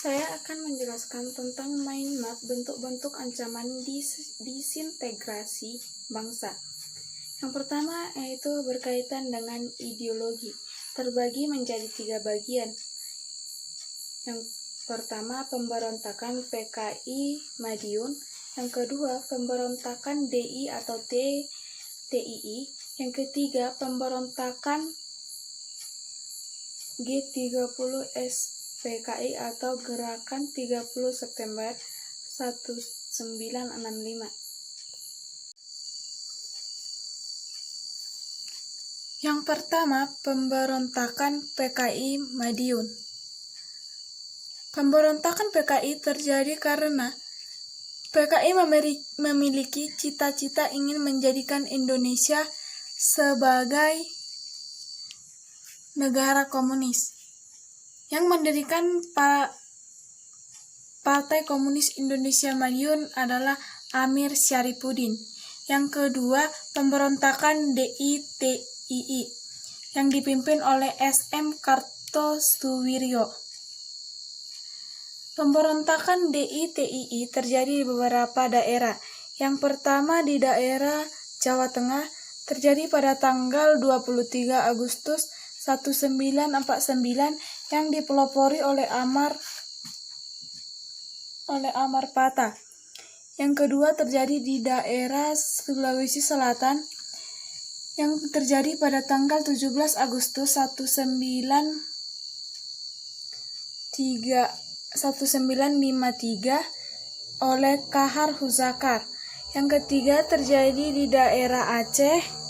Saya akan menjelaskan tentang mind map bentuk-bentuk ancaman disintegrasi bangsa. Yang pertama yaitu berkaitan dengan ideologi, terbagi menjadi 3 bagian. Yang pertama pemberontakan PKI Madiun, yang kedua pemberontakan DI atau TII, yang ketiga pemberontakan G30S PKI atau Gerakan 30 September 1965. Yang pertama, pemberontakan PKI Madiun. Pemberontakan PKI terjadi karena PKI memiliki cita-cita ingin menjadikan Indonesia sebagai negara komunis. Yang mendirikan Partai Komunis Indonesia Madiun adalah Amir Syarifuddin. Yang kedua, pemberontakan DI-TII yang dipimpin oleh SM Kartosuwiryo. Pemberontakan DI-TII terjadi di beberapa daerah. Yang pertama di daerah Jawa Tengah terjadi pada tanggal 23 Agustus 1949 yang dipelopori oleh Amar Pata. Yang kedua terjadi di daerah Sulawesi Selatan yang terjadi pada tanggal 17 Agustus 1953 oleh Kahar Huzakar. Yang ketiga terjadi di daerah Aceh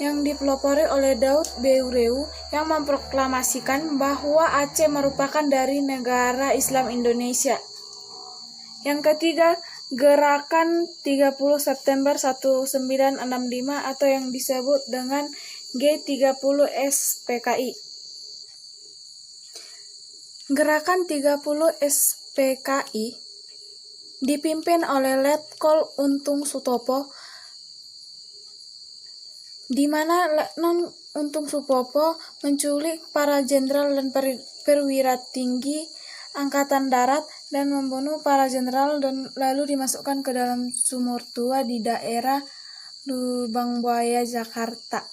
yang dipelopori oleh Daud Beureu yang memproklamasikan bahwa Aceh merupakan dari negara Islam Indonesia. Yang ketiga, Gerakan 30 September 1965 atau yang disebut dengan G30S PKI. Gerakan 30 SPKI dipimpin oleh Letkol Untung Sutopo, di mana Letnan Untung Sutopo menculik para jenderal dan perwira tinggi Angkatan Darat dan membunuh para jenderal dan lalu dimasukkan ke dalam sumur tua di daerah Lubang Buaya, Jakarta.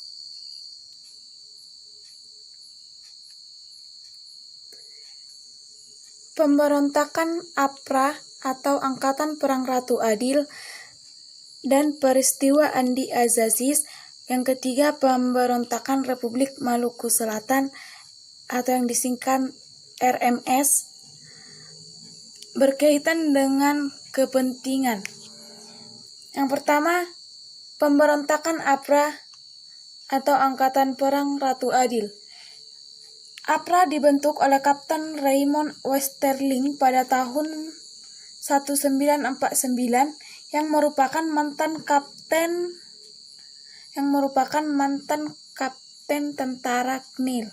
Pemberontakan APRA atau Angkatan Perang Ratu Adil dan peristiwa Andi Azazis. Yang ketiga, pemberontakan Republik Maluku Selatan atau yang disingkat RMS berkaitan dengan kepentingan. Yang pertama, pemberontakan APRA atau Angkatan Perang Ratu Adil. APRA dibentuk oleh Kapten Raymond Westerling pada tahun 1949 yang merupakan mantan kapten tentara KNIL.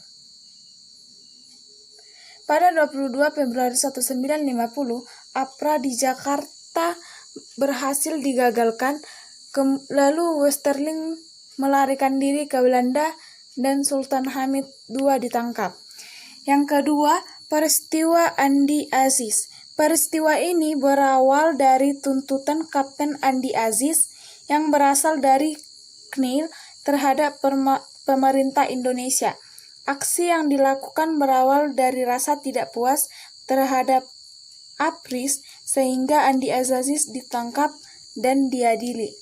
Pada 22 Februari 1950, APRA di Jakarta berhasil digagalkan, lalu Westerling melarikan diri ke Belanda dan Sultan Hamid II ditangkap. Yang kedua, peristiwa Andi Aziz. Peristiwa ini berawal dari tuntutan Kapten Andi Aziz yang berasal dari KNIL terhadap pemerintah Indonesia. Aksi yang dilakukan berawal dari rasa tidak puas terhadap APRIS sehingga Andi Aziz ditangkap dan diadili.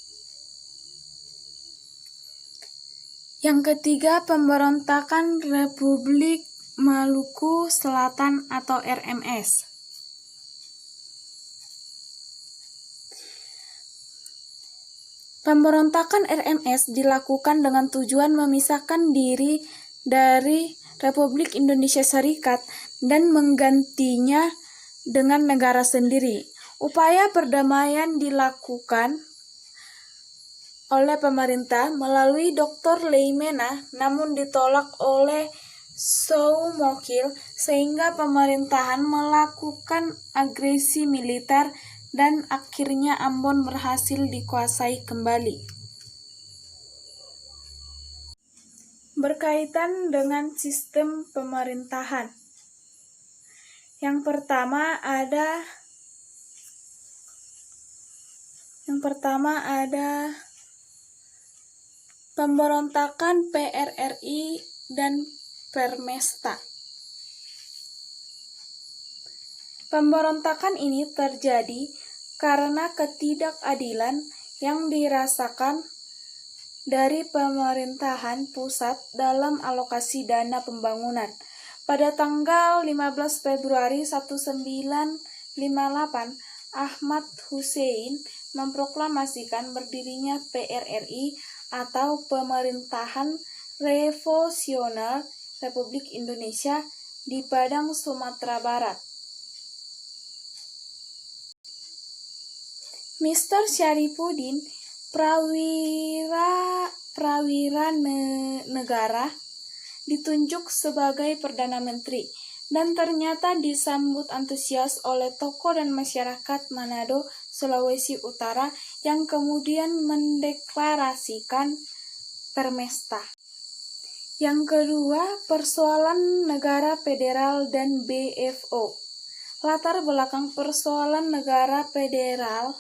Yang ketiga, pemberontakan Republik Maluku Selatan atau RMS. Pemberontakan RMS dilakukan dengan tujuan memisahkan diri dari Republik Indonesia Serikat dan menggantinya dengan negara sendiri. Upaya perdamaian dilakukan oleh pemerintah melalui Dr. Leimena, namun ditolak oleh Soumokil sehingga pemerintahan melakukan agresi militer dan akhirnya Ambon berhasil dikuasai kembali. Berkaitan dengan sistem pemerintahan. Yang pertama ada pemberontakan PRRI dan Permesta. Pemberontakan ini terjadi karena ketidakadilan yang dirasakan dari pemerintahan pusat dalam alokasi dana pembangunan. Pada tanggal 15 Februari 1958, Ahmad Hussein memproklamasikan berdirinya PRRI atau Pemerintahan Revolusioner Republik Indonesia di Padang, Sumatera Barat. Mr. Syarifuddin Prawira Negara ditunjuk sebagai Perdana Menteri dan ternyata disambut antusias oleh tokoh dan masyarakat Manado, Sulawesi Utara yang kemudian mendeklarasikan Permesta. Yang kedua, persoalan negara federal dan BFO. Latar belakang persoalan negara federal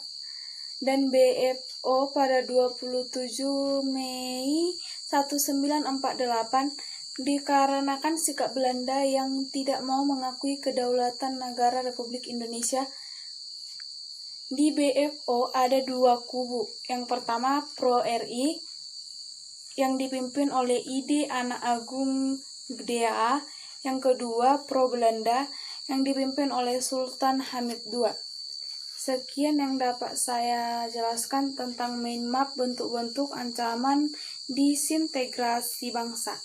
dan BFO pada 27 Mei 1948 dikarenakan sikap Belanda yang tidak mau mengakui kedaulatan negara Republik Indonesia. Di BFO ada dua kubu. Yang pertama pro-RI yang dipimpin oleh ID Anak Agung Gdea. Yang kedua pro-Belanda yang dipimpin oleh Sultan Hamid II. Sekian yang dapat saya jelaskan tentang mind map bentuk-bentuk ancaman disintegrasi bangsa.